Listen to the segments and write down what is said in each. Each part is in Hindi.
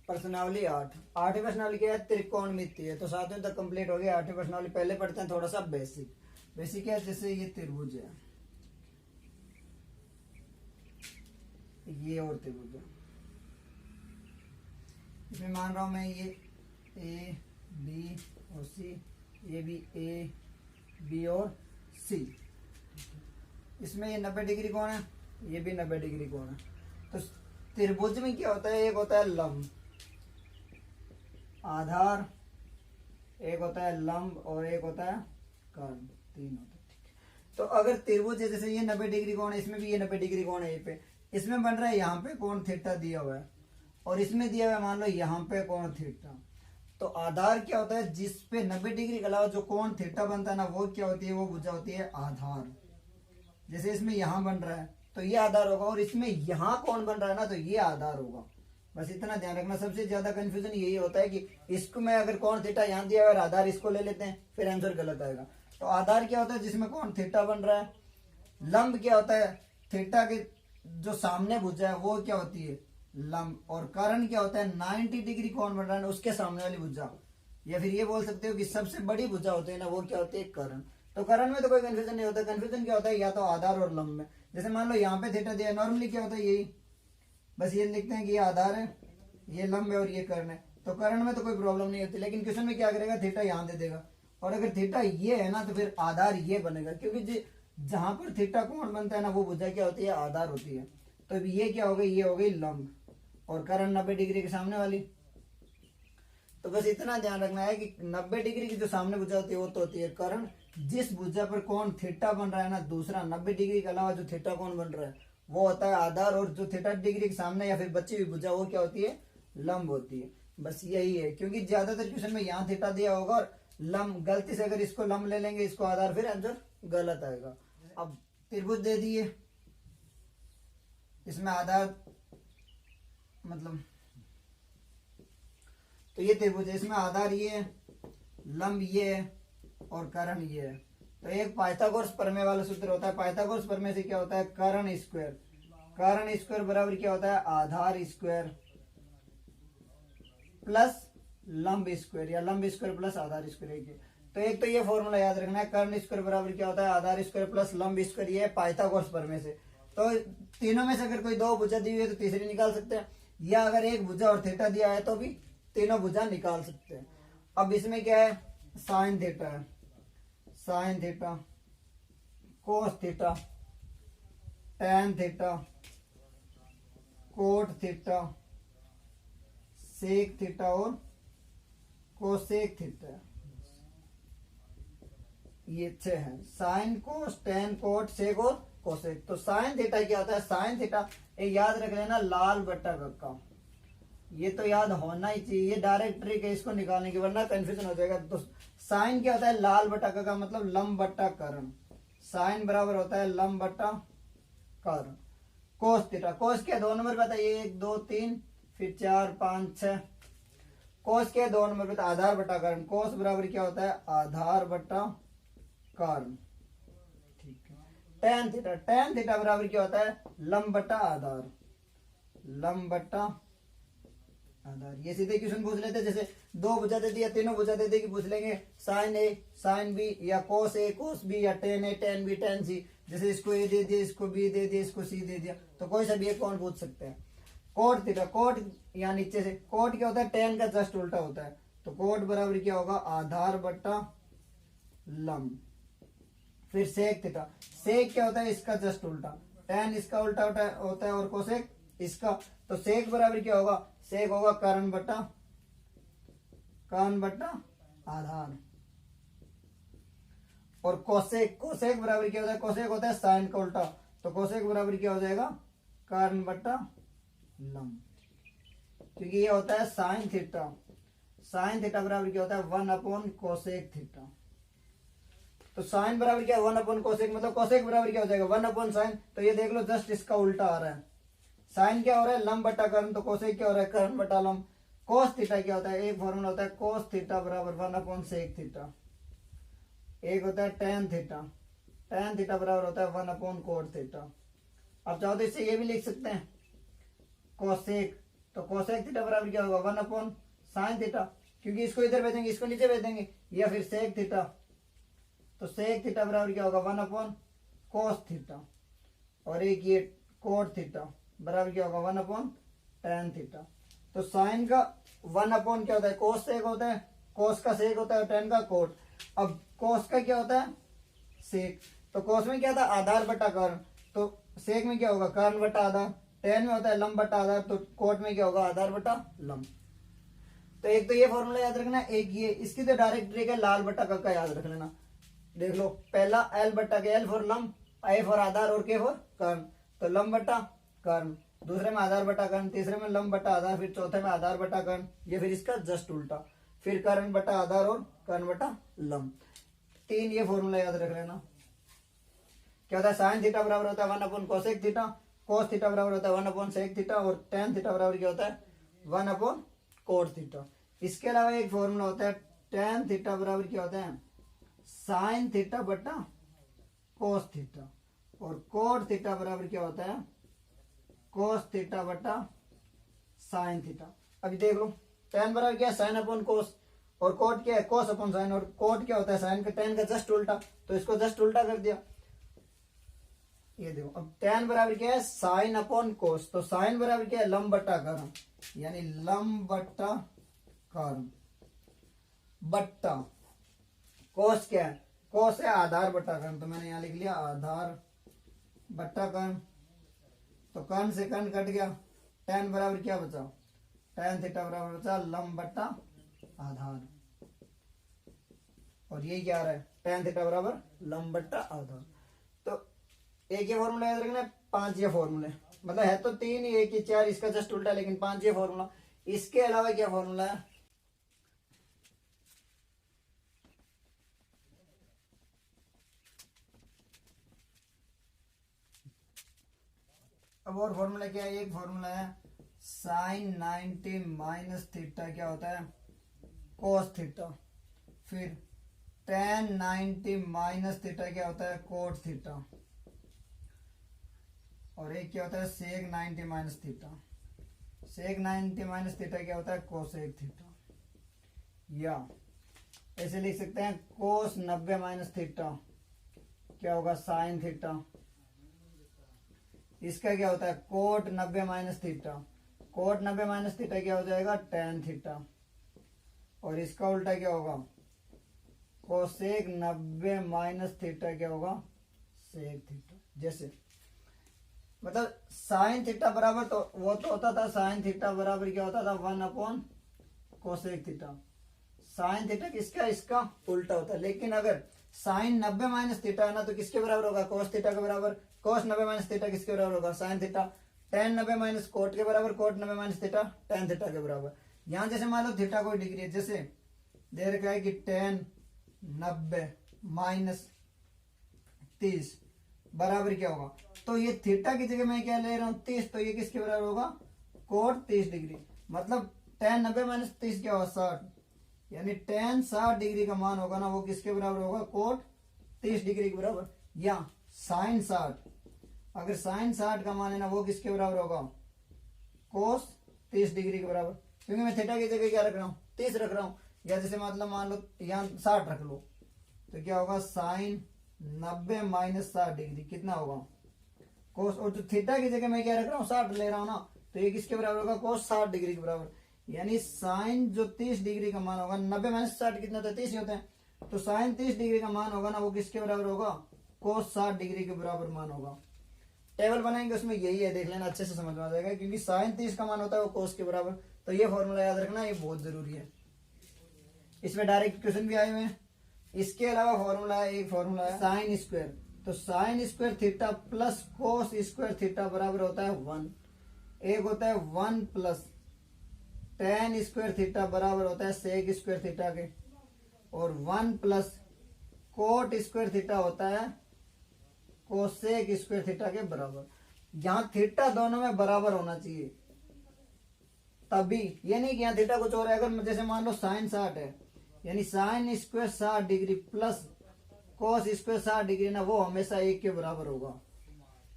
प्रश्नावली 8। आठवीं प्रश्नावली क्या है? त्रिकोणमिति है। तो सातवें तक कंप्लीट हो गया। आठवीं प्रश्नावली पहले पढ़ते हैं थोड़ा सा बेसिक। बेसिक क्या है? जैसे ये त्रिभुज है, ये और त्रिभुज है। इसमें मान रहा हूं मैं ये ए बी और सी, ये भी ए बी और सी। इसमें ये 90 डिग्री कोण है, ये भी 90 डिग्री कोण है। तो त्रिभुज में क्या होता है? एक होता है लंब आधार, एक होता है लंब और एक होता है कर्ण, तीन होते हैं। तो अगर त्रिभुज है, जैसे ये 90 डिग्री कोण है, इसमें भी ये 90 डिग्री कोण है, ये पे इसमें बन रहा है यहाँ पे कोण थीटा दिया हुआ है और इसमें दिया हुआ है मान लो यहाँ पे कोण थीटा। तो आधार क्या होता है? जिस पे 90 डिग्री के अलावा जो कोण थीटा बनता है ना, वो क्या होती है? वो भुजा होती है आधार। जैसे इसमें यहाँ बन रहा है तो ये आधार होगा और इसमें यहाँ कोण बन रहा है ना, तो ये आधार होगा। बस इतना ध्यान रखना। सबसे ज्यादा कंफ्यूजन यही होता है कि इसको मैं अगर कोण थीटा यहाँ दिया और आधार इसको ले लेते हैं, फिर आंसर गलत आएगा। तो आधार क्या होता है? जिसमें कोण थीटा बन रहा है। लंब क्या होता है? थीटा के जो सामने भुजा है वो क्या होती है? लंब। और कर्ण क्या होता है? 90 डिग्री कोण बन रहा है उसके सामने वाली भुजा, या फिर ये बोल सकते हो कि सबसे बड़ी भुजा होती है ना, वो क्या होती है? कर्ण। तो कर्ण में तो कोई कंफ्यूजन नहीं होता। कंफ्यूजन क्या होता है? या तो आधार और लंब में। जैसे मान लो यहाँ पे थीटा दिया है, नॉर्मली क्या होता है? यही बस ये लिखते हैं कि ये आधार है, ये लंब है और ये कर्ण है। तो कर्ण में तो कोई प्रॉब्लम नहीं होती। लेकिन क्वेश्चन में क्या करेगा? थीटा यहाँ दे देगा और अगर थीटा ये है ना, तो फिर आधार ये बनेगा, क्योंकि जहां पर थीटा कोण बनता है ना, वो भुजा क्या होती है? आधार होती है। तो ये क्या हो गई? ये हो गई लंब और कर्ण 90 डिग्री के सामने वाली। तो बस इतना ध्यान रखना है कि 90 डिग्री की जो सामने भुजा होती है वो तो होती है कर्ण। जिस भुजा पर कोण थीटा बन रहा है ना, दूसरा 90 डिग्री के अलावा जो थीटा कोण बन रहा है वो होता है आधार। और जो थीटा डिग्री के सामने या फिर बची हुई भुजा वो क्या होती है? लंब होती है। बस यही है, क्योंकि ज्यादातर क्वेश्चन में यहाँ थीटा दिया होगा और लंब, गलती से अगर इसको लंब ले लेंगे, इसको आधार, फिर आंसर गलत आएगा। अब त्रिभुज दे दिए, इसमें आधार मतलब, तो ये त्रिभुज है, इसमें आधार ये है, लंब ये है और कर्ण ये है। तो एक पाइथागोरस प्रमेय वाला सूत्र होता है। पाइथागोरस प्रमेय से क्या होता है? कर्ण स्क्वायर। कर्ण स्क्वायर बराबर क्या होता है? आधार स्क्वायर प्लस लंब स्क्वायर, या लंब स्क्वायर प्लस आधार स्क्वायर। तो एक तो ये फॉर्मूला याद रखना है, कर्ण स्क्वायर बराबर क्या होता है? आधार स्क्वायर प्लस लंब स्क्वायर। ये पाइथागोरस प्रमेय से। तो तीनों में से अगर कोई दो भुजा दी हुई है तो तीसरी निकाल सकते हैं, या अगर एक भुजा और थीटा दिया है तो भी तीनों भुजा निकाल सकते हैं। अब इसमें क्या है? साइन थीटा है, sine theta, cos theta, tan theta, cot theta, sec theta और कोसेक थीटा। ये 6 है, sine, cos, tan, cot, sec और कोसेक। तो साइन थीटा क्या होता है? साइन थीटा ये याद रख लेना, लाल बट्टा कक्का। ये तो याद होना ही चाहिए, ये डायरेक्ट ट्रिक है इसको निकालने की, वरना कंफ्यूजन हो जाएगा। तो साइन क्या होता है? लाल बट्टा कक्का, मतलब लंब बट्टा कर्ण। साइन बराबर होता है लंब बट्टा कर्ण। कोस थीटा, कोस क्या? 2 नंबर पे आता है, 1 2 3 फिर 4 5 6। कोस क्या? 2 नंबर पे आधार बट्टा कर्ण। कोस बराबर क्या होता है? आधार बट्टा कर्ण। ठीक है। टैन थीटा, टैन थीटा बराबर क्या होता है? लंब बट्टा आधार, लंब बट्टा आधार। ये सीधे क्वेश्चन पूछ लेते, जैसे दो भुजा दे दी या तीनों भुजा दे दी कि पूछ लेंगे साइन ए साइन बी, या कोस ए कोस बी, या टेन ए टेन बी टेन सी। जैसे इसको ए दे दिया, इसको बी दे दिया, इसको सी दे दिया, तो कोई सा भी एक कौन पूछ सकते हैं। कोट थीटा, कोट या नीचे से कोट क्या होता है? टेन का जस्ट उल्टा होता है। तो कोट बराबर क्या होगा? आधार बट्टा लंब। फिर सेक थीटा, सेक क्या होता है? इसका जस्ट उल्टा। टेन इसका उल्टा होता है और कोसेक इसका। तो सेक बराबर क्या होगा? सेक होगा कर्ण बट्टा आधार। और कोसेक, कोसेक बराबर क्या होता है? कोसेक होता है साइन का उल्टा। तो कोसेक बराबर क्या हो जाएगा? कर्ण बट्टा लंब। क्योंकि ये होता है साइन थीटा। साइन थीटा बराबर क्या होता है? 1 कोसेक थीटा। तो साइन बराबर क्या है? 1 कोसेक, मतलब कोसेक बराबर क्या हो जाएगा? 1 साइन। तो ये देख लो जस्ट इसका उल्टा आ रहा है। साइन क्या हो रहा है? लंब बट्टा कर्ण। तो कोसेक क्या हो रहा है? कर्ण बट्टा लंब। कोस थीटा क्या होता है? एक फॉर्मूला होता है कोस थीटा बराबर 1 सेक थीटा। एक होता है टेन थीटा, टेन थीटा बराबर होता है 1 कोट थीटा। अब चाहो तो इससे ये भी लिख सकते हैं कोसेक तो कोसेक थीटा बराबर क्या होगा 1 अपॉन साइन थीटा, क्योंकि इसको इधर भेजेंगे इसको नीचे भेज देंगे, या फिर सेक थीटा, तो सेक थीटा बराबर क्या होगा 1 अपॉन कोस थीटा, और एक ये कोट थीटा बराबर क्या होगा 1 अपॉन टेन थीटा। तो साइन का 1 अपॉन क्या होता है कोस सेक होता है, कोस का सेक होता है, टेन का कोट। अब कोस का क्या होता है सेक, तो कोस में क्या था आधार बटा कर्ण, तो सेक में क्या होगा कर्ण बटा आधार, टेन में होता है लंब बटा आधार, तो कोट में क्या होगा आधार बटा लंब। तो एक तो ये फॉर्मूला याद रखना, एक ये इसकी तो डायरेक्ट ट्रिक है लाल बटा का याद रख लेना। देख लो पहला एल बटा के, एल फॉर लंब, आई फॉर आधार और के फॉर कर्ण, तो लंब बटा कर्ण, दूसरे में आधार बटा कर्ण, तीसरे में लंब बटा आधार, फिर चौथे में आधार बटा कर्ण, ये फिर इसका जस्ट उल्टा, फिर कर्ण बटा आधार और कर्ण बटा लंब। तीन ये फॉर्मूला याद रख लेना। क्या होता है साइन थीटा बराबर होता है 1 upon cosec theta, cos theta बराबर होता है 1 अपॉन सेक थीटा, और टेन थीटा बराबर क्या होता है 1 अपॉन कोट थीटा। इसके अलावा एक फॉर्मूला होता है टेन थीटा बराबर क्या होता है साइन थीटा बटा कोस थीटा, और कोट थीटा बराबर क्या होता है कोस थीटा बटा साइन थीटा। अभी देख लो टेन बराबर क्या है साइन अपॉन कोस, और कोट क्या है कोस अपॉन साइन, और कोट क्या होता है साइन का टेन का जस्ट उल्टा, तो इसको जस्ट उल्टा कर दिया। ये देखो अब टेन बराबर क्या है साइन अपॉन कोस, तो साइन बराबर क्या है लंब बटा कर्ण, यानी लंब बटा कर्ण, बट्टा कोस क्या है कोस है आधार बटा कर्ण, तो मैंने यहाँ लिख लिया आधार बटा कर्ण, तो कर्ण से कर्ण कट गया, टेन बराबर क्या बचा टेन थीटा बराबर बचा लंब बटा आधार, और ये क्या आ रहा है टेन थीटा बराबर लंब बटा आधार। तो एक ये फॉर्मूला याद रखना, पांच ये फॉर्मूले, मतलब है तो तीन ही एक ही चार, इसका जस्ट उल्टा, लेकिन पांच ये फॉर्मूला। इसके अलावा क्या फॉर्मूला है अब और फॉर्मूला क्या है, एक फॉर्मूला है साइन 90 माइनस थीटा क्या होता है कोस थीटा, फिर टेन 90 माइनस थीटा क्या होता है कोट थीटा, और एक क्या होता है सेक 90 माइनस थीटा, सेक 90 माइनस थीटा क्या होता है कोसेक थीटा। या ऐसे लिख सकते हैं कोस 90 माइनस थीटा क्या होगा साइन थीटा, इसका क्या होता है cot 90 minus theta, cot 90 minus theta क्या हो जाएगा टेन थीटा, और इसका उल्टा क्या होगा कोसेक 90 माइनस थीटा क्या होगा सेक थीटा। जैसे मतलब साइन थीटा बराबर, तो वो तो होता था साइन थीटा बराबर क्या होता था 1 upon cosec theta, sine theta किसका इसका उल्टा होता है। लेकिन अगर साइन 90 माइनस थीटा है ना, तो किसके बराबर होगा कोस थीटा के बराबर, कोस 90 माइनस थीटा किसके बराबर होगा sine theta, tan 90 minus cot के बराबर, cot 90 minus theta tan theta के बराबर। यहाँ जैसे मान लो थीटा कोई डिग्री है, जैसे दे रखा है कि टेन 90 माइनस 30 बराबर क्या होगा, तो ये थीटा की जगह मैं क्या ले रहा हूँ 30, तो ये किसके बराबर होगा कोट 30 डिग्री, मतलब टेन 90 माइनस 30 क्या होगा 60, यानी टेन 60 डिग्री का मान होगा ना वो किसके बराबर होगा कोट 30 डिग्री के बराबर। या साइन 60, अगर साइन 60 का मान है ना वो किसके बराबर होगा कोस 30 डिग्री के बराबर, क्योंकि मैं थीटा की जगह क्या रख रहा हूँ 30 रख रहा हूँ। या जैसे मतलब मान लो यहाँ 60 रख लो, तो क्या होगा साइन 90 माइनस 60 डिग्री कितना होगा कोस, और जो थीटा की जगह मैं क्या रख रहा हूँ 60 ले रहा हूँ ना, तो ये किसके बराबर होगा कोस 60 डिग्री के बराबर। यानी साइन जो 30 डिग्री का मान होगा 90 माइनस 60 कितना होता है 30 ही होता है, तो साइन 30 डिग्री का मान होगा ना वो किसके बराबर होगा कोस 60 डिग्री के बराबर मान होगा। टेबल बनाएंगे उसमें यही है, देख लेना अच्छे से समझ में आ जाएगा, क्योंकि साइन 30 का मान होता है वो कोस के बराबर। तो ये फॉर्मूला याद रखना, ये बहुत जरूरी है, इसमें डायरेक्ट क्वेश्चन भी आए हुए हैं। इसके अलावा फॉर्मूला है, एक फॉर्मूला है साइन स्क्वायर, तो sine square theta plus cos square theta बराबर होता है 1, एक होता है 1 प्लस टेन स्क्वायर थीटा बराबर होता है सेक स्क्वायर थीटा के, और 1 प्लस कोट स्क्वायर थीटा होता है कोसेक स्क्वायर थीटा के बराबर। यहाँ थीटा दोनों में बराबर होना चाहिए तभी, ये नहीं कि यहाँ थीटा कुछ और है। अगर जैसे मान लो साइन 60 है, यानी sine square 60 degree plus cos square 60 degree ना, वो हमेशा एक के बराबर होगा।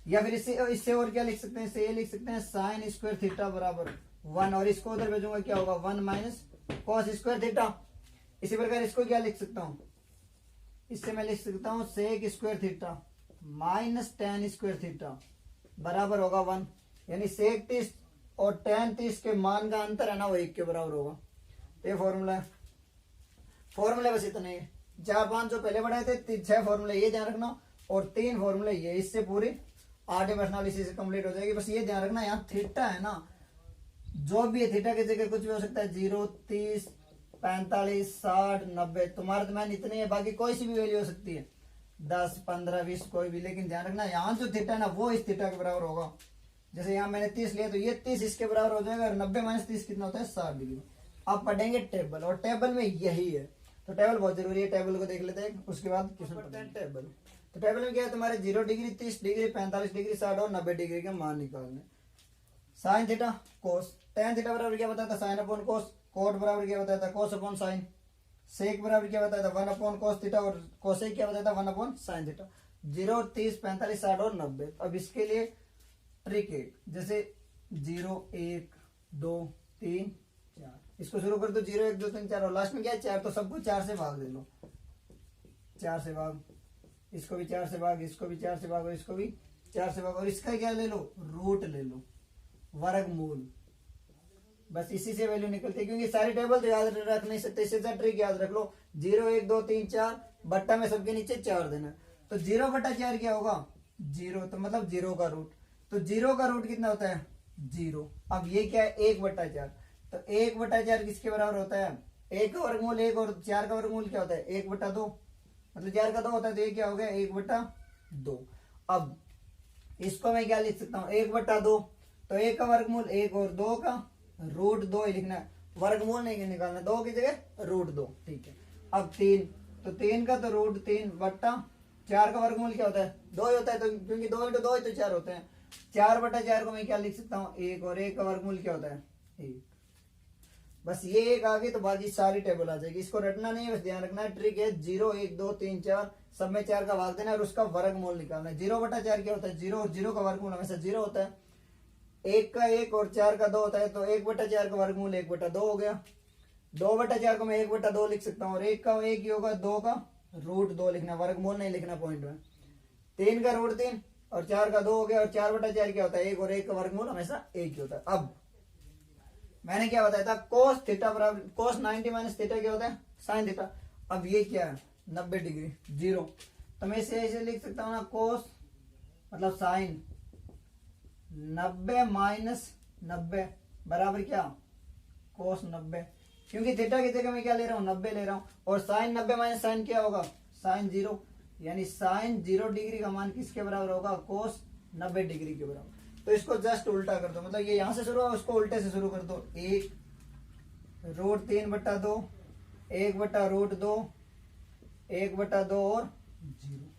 या फिर इससे और क्या लिख सकते हैं, इससे ये लिख सकते हैं साइन स्क्वायर थीटा बराबर 1 और इसको उधर भेजूंगा क्या होगा 1 माइनस कॉस स्क्वायर थीटा। इसी प्रकार इसको क्या लिख सकता हूं, इससे मैं लिख सकता हूं sec square theta minus tan square theta बराबर होगा 1। यानी सेक 30 और टेन 30 के मान का अंतर है ना वो 1 के बराबर होगा। ये फॉर्मूला है, फॉर्मूले बस इतने ही, 4 5 जो पहले बढ़ाए थे 6 फॉर्मूले ये ध्यान रखना और 3 फॉर्मूले ये, इससे पूरी 8 पर्सनल इसी से कंप्लीट हो जाएगी। बस ये ध्यान रखना यहाँ थीटा है ना जो भी है थीटा की जगह कुछ भी हो सकता है 0 30 45 60 90 तुम्हारा तो मैंने इतनी है, बाकी कोई सी भी वैल्यू हो सकती है 10 15 20 कोई भी, लेकिन ध्यान रखना यहाँ जो थीटा है ना वो इस थीटा के बराबर होगा। जैसे यहाँ मैंने 30 लिया तो ये 30 इसके बराबर हो जाएगा और 90 माइनस 30 कितना होता है 60 डिग्री। अब पढ़ेंगे टेबल और टेबल में यही है तो टेबल बहुत जरूरी है, टेबल को देख लेते हैं उसके बाद क्वेश्चन पढ़ते हैं टेबल। तो टेबल में क्या है तुम्हारे 0 डिग्री 30 डिग्री 45 डिग्री 60 और 90 डिग्री के मान निकालने। साइन थीटा कोस, टेन थीटा बराबर क्या बताया था साइन अपॉन कोस, कोट बराबर क्या बताया था कोस अपॉन साइन, सेक बराबर क्या बताया था 1 अपॉन कोस थीटा और कोसेक क्या बताया था 1 अपॉन साइन थीटा। 0 30 45 60 और 90। अब इसके लिए ट्रिक है, जैसे 0 1 2 3 4 इसको शुरू कर दो 0 1 2 3 4 और लास्ट में क्या है 4 तो सबको 4 से भाग दे लो, 4 से भाग, इसको भी 4 से भाग, इसको भी 4 से भाग और इसको भी 4 से भाग और इसका क्या ले लो रूट ले लो वर्गमूल। बस इसी से वैल्यू निकलती है क्योंकि सारी टेबल तो याद रख नहीं सकते, इससे ट्रिक याद रख लो 0 1 2 3 4 बट्टा में सबके नीचे 4 देना। तो 0 बट्टा 4 क्या होगा 0, तो मतलब 0 का रूट, तो 0 का रूट कितना होता है 0। अब ये क्या है 1 बट्टा 4, तो 1 बट्टा 4 किसके बराबर होता है 1 का वर्गमूल 1 और 4 का वर्गमूल क्या होता है 1 बट्टा 2, मतलब 4 का 2 होता है तो ये क्या हो गया 1 बट्टा 2। अब इसको मैं क्या लिख सकता हूँ 1 बट्टा 2, तो 1 का वर्गमूल 1 और 2 का रूट 2 ही लिखना है, वर्गमूल नहीं निकालना, 2 की जगह रूट 2, ठीक है। अब 3, तो 3 का तो रूट 3 बट्टा 4 का वर्गमूल क्या होता है 2 ही होता है, तो क्योंकि 2 इंटू 2 ही तो 4 होते हैं, 4 बटा 4 को मैं क्या लिख सकता हूँ 1 और 1 का वर्गमूल क्या होता है 1। बस ये एक आ गई तो बाकी सारी टेबल आ जाएगी, इसको रटना नहीं है, बस ध्यान रखना है ट्रिक है 0 1 2 3 4 सब में 4 का भाग देना है और उसका वर्गमूल निकालना है। 0 बटा 4 क्या होता है 0 और 0 का वर्गमूल हमेशा 0 होता है, 1 का 1 और 4 का 2 होता है, तो 1 बटा 4 का वर्गमूल 1 बटा 2 हो गया। 2 बटा 4 को मैं 1 बटा 2 लिख सकता हूँ और 1 का 1 ही होगा, 2 का रूट 2 लिखना, वर्गमूल नहीं लिखना पॉइंट में। 3 का रूट 3 और 4 का 2 हो गया और 4 बटा 4 क्या होता है 1 और 1 का वर्गमूल हमेशा 1 ही होता है। अब मैंने क्या बताया था कोस थीटा बराबर कोस 90 माइनस थीटा क्या होता है साइन थीटा। अब ये क्या है 90 डिग्री 0, तो मैं इसे ऐसे लिख सकता हूँ ना कोस मतलब साइन 90 माइनस 90 बराबर क्या कोस 90, क्योंकि थीटा की जगह मैं क्या ले रहा हूँ 90 ले रहा हूँ और साइन 90 माइनस साइन क्या होगा साइन 0, यानी साइन 0 डिग्री का मान किसके बराबर होगा कोस 90 डिग्री के बराबर। तो इसको जस्ट उल्टा कर दो, मतलब ये यहां से शुरू है उसको उल्टे से शुरू कर दो, 1 रूट 3 बट्टा 2 1 बट्टा रूट 2 1 बट्टा 2 और 0।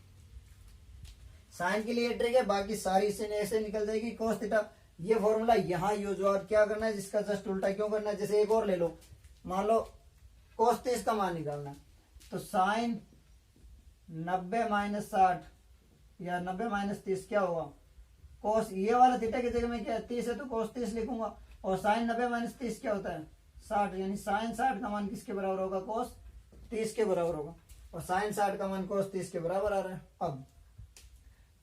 साइन के लिए ट्रिक है, बाकी सारी से ऐसे निकल जाएगी कोस थीटा। ये फॉर्मूला यहाँ यूज हुआ और क्या करना है जिसका जस्ट उल्टा क्यों करना है, जैसे एक और ले लो, मान लो कोस 30 का मान निकालना है तो साइन 90 माइनस 60 या 90 माइनस 30 क्या होगा कोस, ये वाला थीटा की जगह में क्या 30 है तो कोस 30 लिखूंगा और साइन 90 माइनस 30 क्या होता है 60, यानी साइन 60 का मान किसके बराबर होगा कोस 30 के बराबर होगा और साइन 60 का मान कोस 30 के बराबर आ रहा है। अब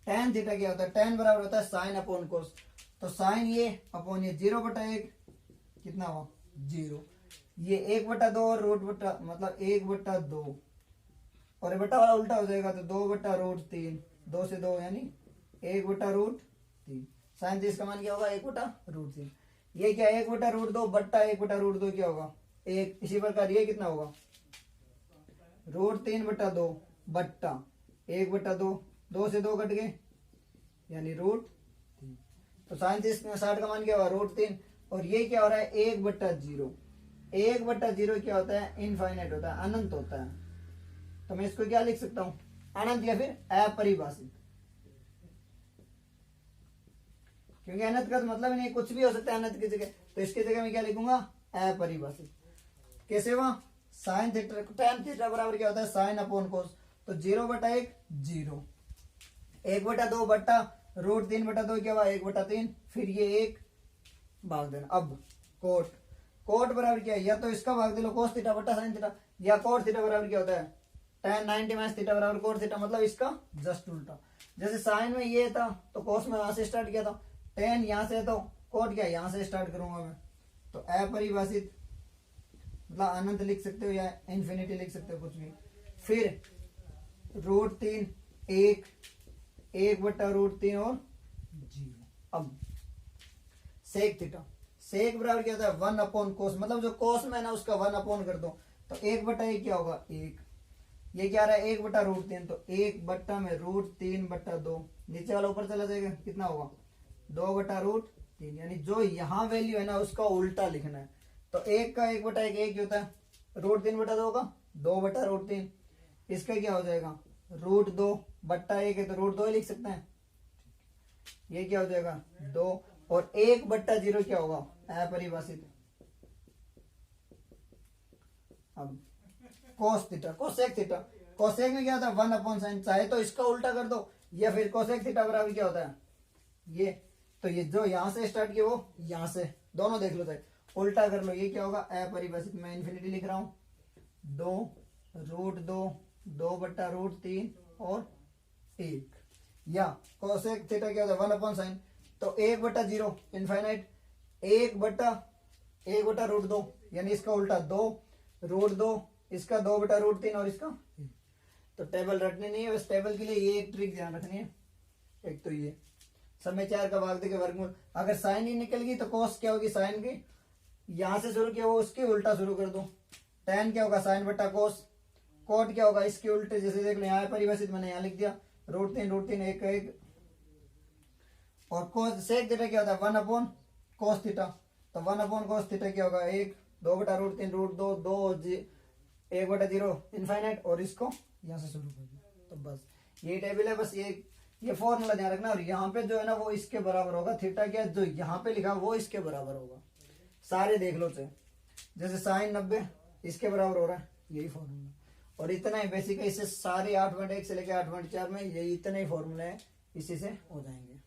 टेन थीटा क्या होता है टेन बराबर होता है साइन अपॉन कोस, तो साइन ये अपॉन ये 0 बटा 1 कितना हुआ 0, ये 1 बटा 2 और रूट बटा मतलब 1 बटा 2 और बटा वाला उल्टा हो जाएगा तो 2 बटा रूट 3, 2 से 2 यानी 1 बटा रूट 3, साइन 30 का मान क्या होगा 1 बटा रूट 3। ये क्या 1 बटा रूट 2 बट्टा 1 बटा रूट 2 क्या होगा 1, इसी प्रकार ये कितना होगा रूट 3 बटा 2 बट्टा 1 बटा 2, 2 से 2 कट गए यानी रूट 3, तो साइन 60 का मान क्या होगा रूट 3 और ये क्या हो रहा है 1 बट्टा 0, 1 बट्टा 0 क्या होता है इनफाइनाइट होता है अनंत होता है, तो मैं इसको क्या लिख सकता हूं अनंत या फिर अपरिभाषित, क्योंकि अनंत का तो मतलब नहीं कुछ भी हो सकता है अनंत की जगह, तो इसकी जगह मैं क्या लिखूंगा अपरिभाषित। कैसे हुआ साइन थीटा टेन थीटा बराबर क्या होता है साइन अपॉन कोस, तो 0 बटा 1 0, 1 बटा 2 बट्टा रूट 3 बटा 2 क्या हुआ 1 बटा 3, फिर ये 1 भाग देना। अब कोट, कोट बराबर क्या है, या तो इसका भाग दे लो cos थीटा बटा sin थीटा, या cot थीटा बराबर क्या होता है tan 90 माइनस थीटा बराबर cot थीटा, मतलब इसका जस्ट उल्टा। जैसे साइन में ये था तो cos में यहां से स्टार्ट किया था, tan यहां से तो cot क्या यहां से स्टार्ट करूंगा मैं, तो अपरिभाषित मतलब अनंत लिख सकते हो या इन्फिनिटी लिख सकते हो कुछ भी। फिर √3 1 बटा √3 और 0। अब सेक थीटा, सेक बराबर क्या होता है 1 कोस, मतलब जो कोस में है ना उसका 1 कर दो, तो 1 बटा 1 क्या होगा 1, ये क्या आ रहा है 1 बटा √3, तो 1 बट्टा में √3 बटा 2, नीचे वाला ऊपर चला जाएगा, कितना होगा 2 बटा √3, यानी जो यहाँ वैल्यू है ना उसका उल्टा लिखना है। तो 1 का 1 बटा 1 1 होता है, √3 बटा 2 का 2 बटा √3, इसका क्या हो जाएगा √2 बट्टा 1 है तो √2 ही लिख सकते हैं, ये क्या हो जाएगा 2, और 1 बट्टा 0 क्या होगा अपरिभाषित। अब cos theta cosec theta, cosec में क्या होता है 1/sin, चाहे तो इसका उल्टा कर दो, या फिर कोसेक थीटा बराबर क्या होता है ये, तो ये जो यहां से स्टार्ट किया वो यहां से, दोनों देख लो, चाहे उल्टा कर लो, ये क्या होगा अपरिभाषित, मैं इन्फिनिटी लिख रहा हूं 2 बट्टा √3 और 1, या कोसेक थीटा क्या होता है 1/sin, तो 1 बटा 0 इनफाइनाइट, 1 बटा √2, यानी इसका उल्टा 2 √2, इसका 2 बटा √3 और इसका, तो टेबल रटनी नहीं है, बस टेबल के लिए ये एक ट्रिक ध्यान रखनी है। एक तो ये समय 4 का भाग देके वर्गमूल, अगर साइन ही निकल गई तो कोस क्या होगी साइन की, यहां से शुरू किया वो उसके उल्टा शुरू कर दो, tan क्या होगा साइन बटा कोस, कोट क्या होगा इसके उल्टे, जैसे देख लो यहाँ परिभाषित मैंने यहाँ लिख दिया √3 1 1, और कोस सेक थीटा क्या होता है 1/cos थीटा, तो 1/cos थीटा क्या होगा 1, 2 बटा √3 √2 2 1 बटा 0 इनफाइनाइट, और इसको यहाँ से शुरू कर दिया, तो बस ये टेबल है, बस ये फॉर्मूला ध्यान रखना, और यहाँ पे जो है ना वो इसके बराबर होगा, थीटा क्या जो यहाँ पे लिखा वो इसके बराबर होगा, सारे देख लो चाहे, जैसे साइन 90 इसके बराबर हो रहा है, यही फॉर्मूला, और इतना ही बेसिक है, इससे सारे 8.1 से लेकर 8.4 में यही इतने ही फॉर्मूले हैं, इसी से हो जाएंगे।